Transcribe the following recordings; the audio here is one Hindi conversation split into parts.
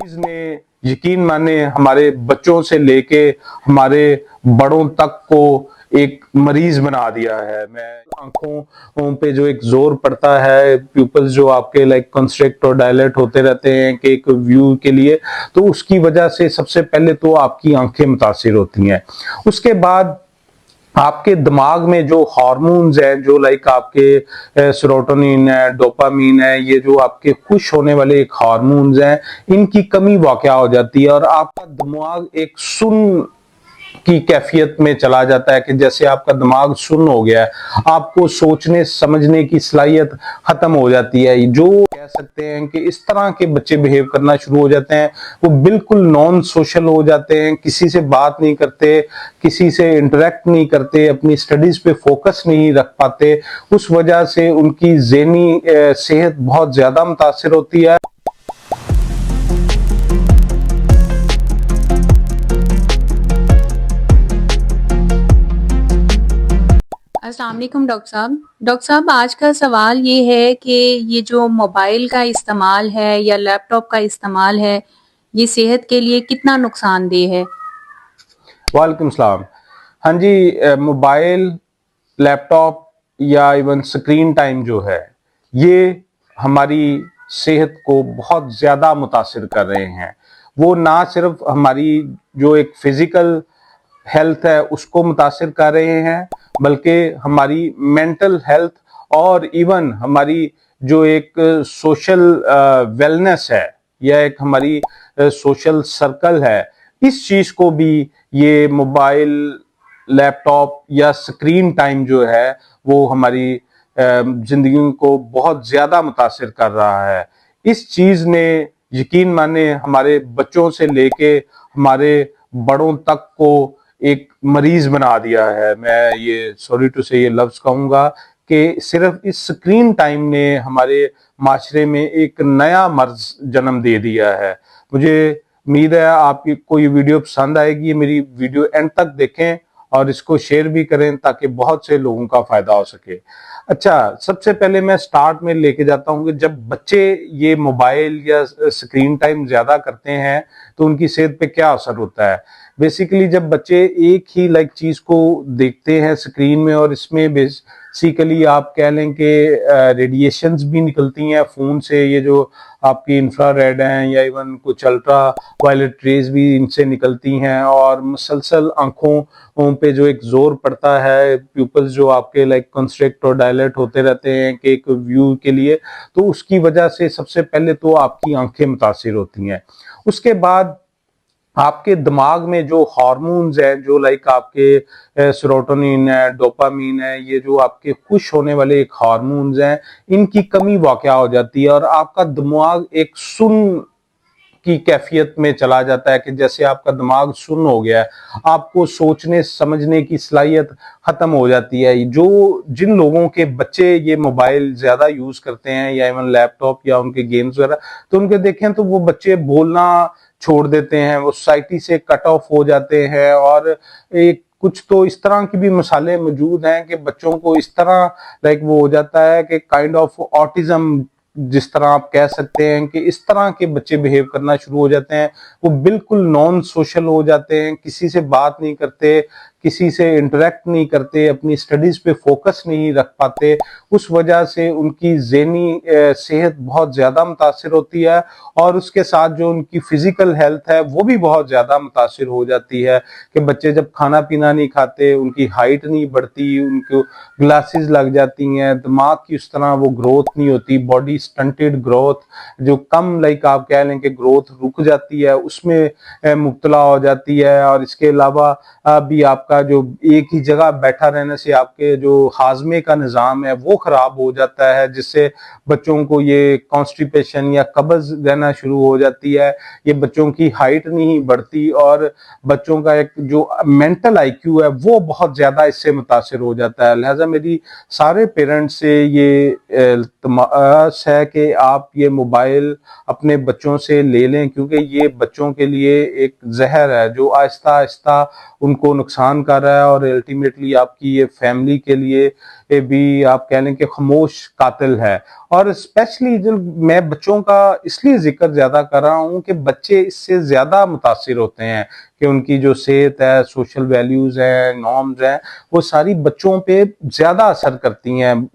चीज ने यकीन माने हमारे बच्चों से लेके हमारे बड़ों तक को एक मरीज बना दिया है। मैं आंखों पे जो एक जोर पड़ता है, प्यूपल्स जो आपके लाइक कंस्ट्रिक्ट और डायलेट होते रहते हैं कि एक व्यू के लिए, तो उसकी वजह से सबसे पहले तो आपकी आंखें मुतासिर होती हैं। उसके बाद आपके दिमाग में जो हार्मोन्स हैं, जो लाइक आपके सेरोटोनिन है, डोपामीन है, ये जो आपके खुश होने वाले एक हार्मोन्स हैं, इनकी कमी वाक़या हो जाती है और आपका दिमाग एक सुन्न की कैफियत में चला जाता है कि जैसे आपका दिमाग सुन्न हो गया है, आपको सोचने समझने की सलाहियत खत्म हो जाती है। जो कह सकते हैं कि इस तरह के बच्चे बिहेव करना शुरू हो जाते हैं, वो बिल्कुल नॉन सोशल हो जाते हैं, किसी से बात नहीं करते, किसी से इंटरेक्ट नहीं करते, अपनी स्टडीज पे फोकस नहीं रख पाते। उस वजह से उनकी ज़हनी सेहत बहुत ज्यादा मुतासिर होती है। अस्सलाम वालेकुम डॉक्टर साहब। डॉक्टर साहब, आज का सवाल ये है कि ये जो मोबाइल का इस्तेमाल है या लैपटॉप का इस्तेमाल है, ये सेहत के लिए कितना नुकसानदेह है? वालेकुम सलाम। हाँ जी, मोबाइल, लैपटॉप या इवन स्क्रीन टाइम जो है, ये हमारी सेहत को बहुत ज़्यादा मुतासिर कर रहे हैं। वो ना सिर्फ हमारी जो एक फिजिकल हेल्थ है उसको मुतासिर कर रहे हैं, बल्कि हमारी मेंटल हेल्थ और इवन हमारी जो एक सोशल वेलनेस है या एक हमारी सोशल सर्कल है, इस चीज को भी ये मोबाइल, लैपटॉप या स्क्रीन टाइम जो है वो हमारी जिंदगी को बहुत ज्यादा मुतासिर कर रहा है। इस चीज ने यकीन माने हमारे बच्चों से लेके हमारे बड़ों तक को एक मरीज बना दिया है। मैं ये सॉरी टू से ये लफ्ज कहूंगा कि सिर्फ इस स्क्रीन टाइम ने हमारे माशरे में एक नया मर्ज जन्म दे दिया है। मुझे उम्मीद है आपको ये वीडियो पसंद आएगी। मेरी वीडियो एंड तक देखें और इसको शेयर भी करें ताकि बहुत से लोगों का फायदा हो सके। अच्छा, सबसे पहले मैं स्टार्ट में लेके जाता हूं कि जब बच्चे ये मोबाइल या स्क्रीन टाइम ज्यादा करते हैं तो उनकी सेहत पे क्या असर होता है। बेसिकली जब बच्चे एक ही लाइक चीज को देखते हैं स्क्रीन में, और इसमें बेसिकली आप कह लें कि रेडिएशंस भी निकलती हैं फोन से, ये जो आपकी इंफ्रारेड हैं या इवन कुछ अल्ट्रा वायलेट रेज भी इनसे निकलती हैं, और मुसलसल आंखों पे जो एक जोर पड़ता है, प्यूपल्स जो आपके लाइक कंस्ट्रिक्ट और डायलेट होते रहते हैं कि एक व्यू के लिए, तो उसकी वजह से सबसे पहले तो आपकी आंखें मुतासिर होती हैं। उसके बाद आपके दिमाग में जो हार्मोन्स हैं, जो लाइक आपके सेरोटोनिन है, डोपामीन है, ये जो आपके खुश होने वाले एक हार्मोन्स हैं, इनकी कमी वाक़या हो जाती है और आपका दिमाग एक सुन्न की कैफियत में चला जाता है कि जैसे आपका दिमाग सुन्न हो गया है, आपको सोचने समझने की सलाहियत खत्म हो जाती है। जो जिन लोगों के बच्चे ये मोबाइल ज्यादा यूज करते हैं या इवन लैपटॉप या उनके गेम्स वगैरह, तो उनके देखें तो वो बच्चे बोलना छोड़ देते हैं, वो सोसाइटी से कट ऑफ हो जाते हैं। और एक कुछ तो इस तरह की भी मिसालें मौजूद हैं कि बच्चों को इस तरह लाइक वो हो जाता है कि काइंड ऑफ ऑटिज्म, जिस तरह आप कह सकते हैं कि इस तरह के बच्चे बिहेव करना शुरू हो जाते हैं। वो बिल्कुल नॉन सोशल हो जाते हैं, किसी से बात नहीं करते, किसी से इंटरेक्ट नहीं करते, अपनी स्टडीज पे फोकस नहीं रख पाते। उस वजह से उनकी ज़हनी सेहत बहुत ज़्यादा मुतासिर होती है और उसके साथ जो उनकी फिजिकल हेल्थ है वो भी बहुत ज़्यादा मुतासिर हो जाती है कि बच्चे जब खाना पीना नहीं खाते, उनकी हाइट नहीं बढ़ती, उनको ग्लासेस लग जाती हैं, दिमाग की उस तरह वो ग्रोथ नहीं होती, बॉडी स्टंटेड ग्रोथ, जो कम लाइक आप कह लें कि ग्रोथ रुक जाती है, उसमें मुब्तला हो जाती है। और इसके अलावा भी आपका जो एक ही जगह बैठा रहने से आपके जो हाजमे का निज़ाम है वो खराब हो जाता है, जिससे बच्चों को ये कॉन्स्टिपेशन या कब्ज रहना शुरू हो जाती है। ये बच्चों की हाइट नहीं बढ़ती और बच्चों का एक जो मेंटल आईक्यू है वो बहुत ज्यादा इससे मुतासिर हो जाता है। लिहाजा मेरी सारे पेरेंट्स से ये तमाश है कि आप ये मोबाइल अपने बच्चों से ले लें, क्योंकि ये बच्चों के लिए एक जहर है जो आहिस्ता आहिस्ता उनको नुकसान कर रहा है और अल्टीमेटली आपकी ये फैमिली के लिए ये भी आप कह लें कि खामोश कातिल है। और स्पेशली जो मैं बच्चों का इसलिए जिक्र ज्यादा कर रहा हूँ कि बच्चे इससे ज्यादा मुतासिर होते हैं कि उनकी जो सेहत है, सोशल वैल्यूज है, नॉर्म्स हैं, वो सारी बच्चों पे ज्यादा असर करती हैं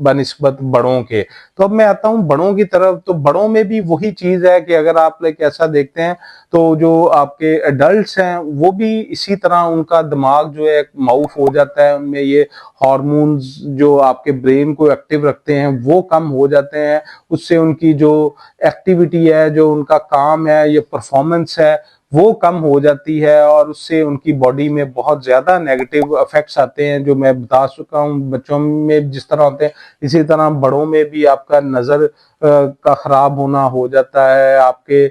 बनिस्बत बड़ों के। तो अब मैं आता हूँ बड़ों की तरफ। तो बड़ों में भी वही चीज है कि अगर आप लाइक ऐसा देखते हैं तो जो आपके एडल्ट्स हैं वो भी इसी तरह उनका दिमाग जो है माउफ हो जाता है, उनमें ये हार्मोन्स जो आपके ब्रेन को एक्टिव रखते हैं वो कम हो जाते हैं। उससे उनकी जो एक्टिविटी है, जो उनका काम है, ये परफॉर्मेंस है, वो कम हो जाती है और उससे उनकी बॉडी में बहुत ज्यादा नेगेटिव इफेक्ट्स आते हैं, जो मैं बता चुका हूँ। बच्चों में जिस तरह होते हैं इसी तरह बड़ों में भी आपका नजर का खराब होना हो जाता है। आपके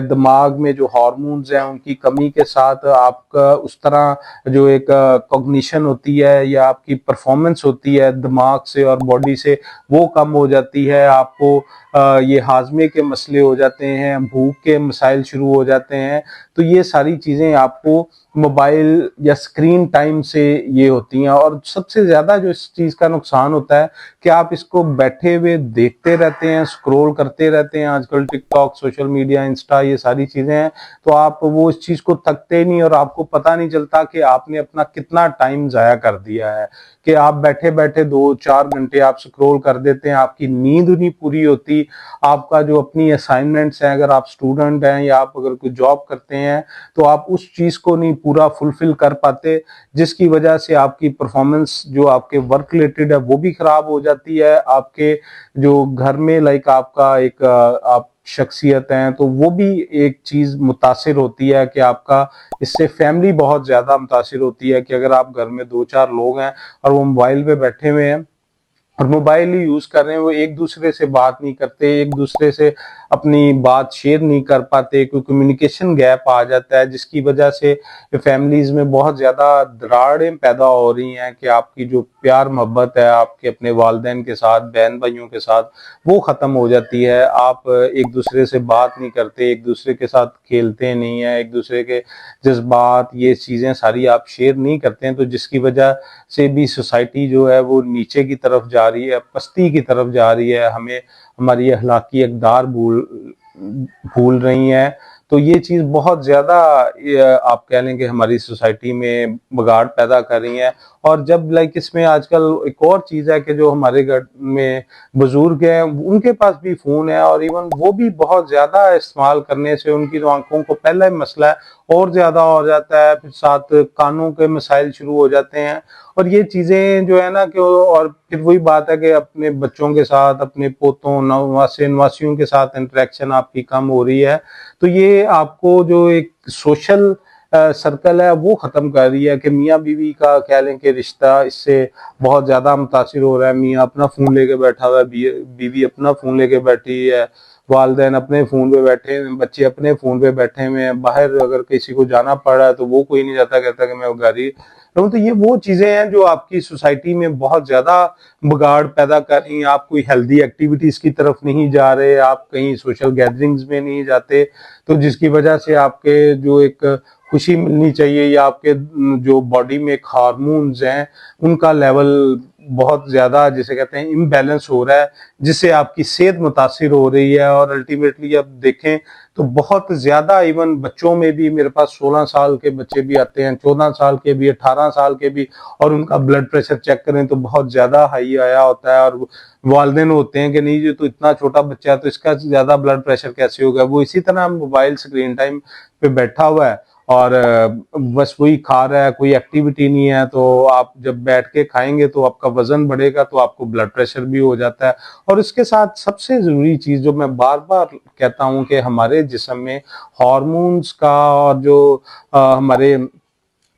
दिमाग में जो हार्मोन्स हैं उनकी कमी के साथ आपका उस तरह जो एक कॉग्निशन होती है या आपकी परफॉर्मेंस होती है दिमाग से और बॉडी से, वो कम हो जाती है। आपको ये हाजमे के मसले हो जाते हैं, भूख के मसाइल शुरू हो जाते हैं। तो ये सारी चीजें आपको मोबाइल या स्क्रीन टाइम से ये होती हैं। और सबसे ज्यादा जो इस चीज का नुकसान होता है कि आप इसको बैठे हुए देखते रहते हैं, स्क्रॉल करते रहते हैं। आजकल टिकटॉक, सोशल मीडिया, इंस्टा, ये सारी चीजें हैं, तो आप वो इस चीज को थकते नहीं और आपको पता नहीं चलता कि आपने अपना कितना टाइम जाया कर दिया है। कि आप बैठे बैठे 2-4 घंटे आप स्क्रॉल कर देते हैं, आपकी नींद नहीं पूरी होती। आपका जो अपनी असाइनमेंट्स हैं, अगर आप स्टूडेंट हैं या आप अगर कोई जॉब करते हैं, तो आप उस चीज को नहीं पूरा फुलफिल कर पाते, जिसकी वजह से आपकी परफॉर्मेंस जो आपके वर्क रिलेटेड है वो भी खराब हो जाती है। आपके जो घर में लाइक आपका एक आप शख्सियत हैं तो वो भी एक चीज मुतासिर होती है कि आपका इससे फैमिली बहुत ज्यादा मुतासिर होती है। कि अगर आप घर में 2-4 लोग हैं और वो मोबाइल पे बैठे हुए हैं और मोबाइल ही यूज कर रहे हैं, वो एक दूसरे से बात नहीं करते, एक दूसरे से अपनी बात शेयर नहीं कर पाते, कोई कम्युनिकेशन गैप आ जाता है, जिसकी वजह से फैमिलीज में बहुत ज्यादा दरारें पैदा हो रही हैं कि आपकी जो प्यार मोहब्बत है आपके अपने वालिदैन के साथ, बहन भाइयों के साथ, वो खत्म हो जाती है। आप एक दूसरे से बात नहीं करते, एक दूसरे के साथ खेलते नहीं है, एक दूसरे के जज्बात, ये चीजें सारी आप शेयर नहीं करते हैं। तो जिसकी वजह से भी सोसाइटी जो है वो नीचे की तरफ जा रही है, पस्ती की तरफ जा रही है, हमें हमारी अखलाकी अक़दार भूल रही हैं। तो ये चीज बहुत ज्यादा आप कह लें कि हमारी सोसाइटी में बिगाड़ पैदा कर रही है। और जब लाइक इसमें आजकल एक और चीज है कि जो हमारे घर में बुजुर्ग हैं उनके पास भी फोन है और इवन वो भी बहुत ज्यादा इस्तेमाल करने से उनकी जो आंखों को पहला ही मसला है और ज्यादा हो जाता है, फिर साथ कानों के मसाइल शुरू हो जाते हैं। और ये चीजें जो है ना कि और फिर वही बात है कि अपने बच्चों के साथ, अपने पोतों, नवासे नवासियों के साथ इंटरेक्शन आपकी कम हो रही है। तो ये आपको जो एक सोशल सर्कल है वो खत्म कर रही है कि मियाँ बीवी का कह लें कि रिश्ता इससे बहुत ज्यादा मुतासिर हो रहा है। मियाँ अपना फोन लेके बैठा हुआ है, बीवी अपना फोन लेके बैठी है, वालिदैन अपने फोन पे बैठे हैं, बच्चे अपने फोन पे बैठे हुए हैं। बाहर अगर किसी को जाना पड़ रहा है तो वो कोई नहीं जाता, कहता कि मैं घर ही रहूं। तो ये वो चीजें हैं जो आपकी सोसाइटी में बहुत ज्यादा बिगाड़ पैदा कर रही हैं। आप कोई हेल्दी एक्टिविटीज की तरफ नहीं जा रहे, आप कहीं सोशल गैदरिंग्स में नहीं जाते, तो जिसकी वजह से आपके जो एक खुशी मिलनी चाहिए या आपके जो बॉडी में एक हार्मोन्स हैं उनका लेवल बहुत ज्यादा जिसे कहते हैं इम्बैलेंस हो रहा है, जिससे आपकी सेहत मुतासिर हो रही है। और अल्टीमेटली अब देखें तो बहुत ज्यादा इवन बच्चों में भी, मेरे पास 16 साल के बच्चे भी आते हैं, 14 साल के भी, 18 साल के भी, और उनका ब्लड प्रेशर चेक करें तो बहुत ज्यादा हाई आया होता है। और वालिदैन होते हैं कि नहीं जी तो इतना छोटा बच्चा है तो इसका ज्यादा ब्लड प्रेशर कैसे होगा। वो इसी तरह मोबाइल स्क्रीन टाइम पे बैठा हुआ है और बस वही खा रहा है, कोई एक्टिविटी नहीं है। तो आप जब बैठ के खाएंगे तो आपका वजन बढ़ेगा, तो आपको ब्लड प्रेशर भी हो जाता है। और इसके साथ सबसे जरूरी चीज जो मैं बार बार कहता हूं कि हमारे जिस्म में हार्मोन्स का और जो हमारे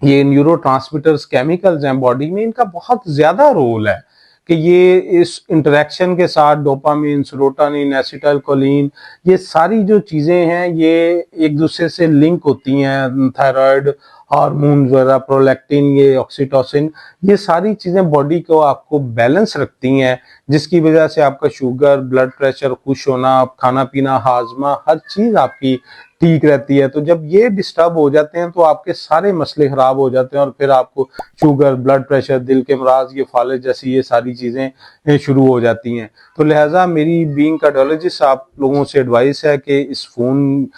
ये न्यूरोट्रांसमीटर्स केमिकल्स हैं बॉडी में, इनका बहुत ज्यादा रोल है कि ये इस इंटरेक्शन के साथ डोपामिन, सेरोटोनिन, एसिटाइलकोलिन, ये सारी जो चीजें हैं ये एक दूसरे से लिंक होती हैं। थायराइड हार्मोन वगैरह, प्रोलैक्टिन, ये ऑक्सीटोसिन, ये सारी चीजें बॉडी को आपको बैलेंस रखती हैं, जिसकी वजह से आपका शुगर, ब्लड प्रेशर, खुश होना, खाना पीना, हाजमा, हर चीज आपकी ठीक रहती है। तो जब ये डिस्टर्ब हो जाते हैं तो आपके सारे मसले खराब हो जाते हैं और फिर आपको शुगर, ब्लड प्रेशर, दिल के अमराज, ये फालिज जैसी ये सारी चीजें शुरू हो जाती हैं। तो लिहाजा मेरी बीइंग कार्डियोलॉजिस्ट आप लोगों से एडवाइस है कि इस फोन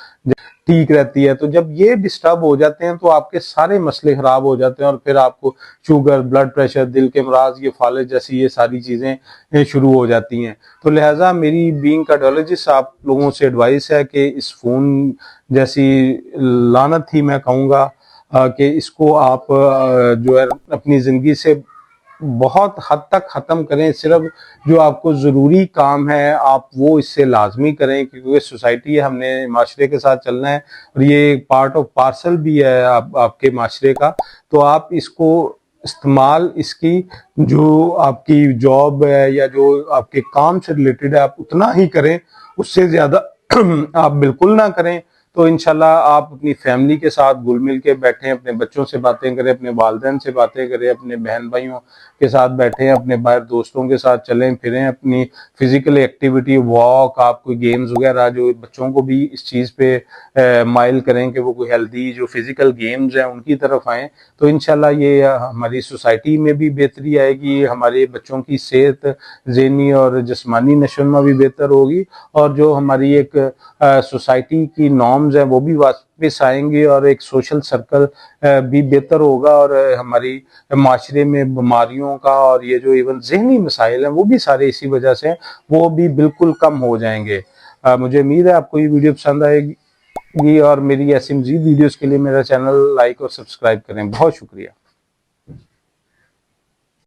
ठीक रहती है। तो जब ये डिस्टर्ब हो जाते हैं तो आपके सारे मसले खराब हो जाते हैं और फिर आपको शुगर, ब्लड प्रेशर, दिल के अमराज, ये फालिज जैसी ये सारी चीजें शुरू हो जाती हैं। तो लिहाजा मेरी बीइंग कार्डियोलॉजिस्ट आप लोगों से एडवाइस है कि इस फोन जैसी लानत ही मैं कहूँगा कि इसको आप जो है अपनी जिंदगी से बहुत हद तक खत्म करें। सिर्फ जो आपको जरूरी काम है आप वो इससे लाजमी करें, क्योंकि सोसाइटी है, हमने माशरे के साथ चलना है और ये एक पार्ट ऑफ पार्सल भी है आपके माशरे का। तो आप इसको इस्तेमाल, इसकी जो आपकी जॉब है या जो आपके काम से रिलेटेड है आप उतना ही करें, उससे ज्यादा आप बिल्कुल ना करें। तो इंशाल्लाह आप अपनी फैमिली के साथ घुल मिल के बैठें, अपने बच्चों से बातें करें, अपने वालिदैन से बातें करें, अपने बहन भाइयों के साथ बैठें, अपने बाहर दोस्तों के साथ चलें फिरें, अपनी फिजिकल एक्टिविटी, वॉक, आप कोई गेम्स वगैरह, जो बच्चों को भी इस चीज़ पे माइल करें कि वो कोई हेल्दी जो फिजिकल गेम्स हैं उनकी तरफ आएँ। तो इंशाल्लाह ये हमारी सोसाइटी में भी बेहतरी आएगी, हमारे बच्चों की सेहत ज़हनी और जिस्मानी नशोनुमा भी बेहतर होगी और जो हमारी एक सोसाइटी की नॉर्म्स हैं वो भी वापस आएंगी और एक सोशल सर्कल भी बेहतर होगा और हमारी माशरे में बीमारियों का और ये जो इवन ज़हनी मसाइल हैं वो भी सारे इसी वजह से वो भी बिल्कुल कम हो जाएंगे। मुझे उम्मीद है आपको ये वीडियो पसंद आएगी और मेरी ऐसी मज़ीद वीडियोस के लिए मेरा चैनल लाइक और सब्सक्राइब करें। बहुत शुक्रिया।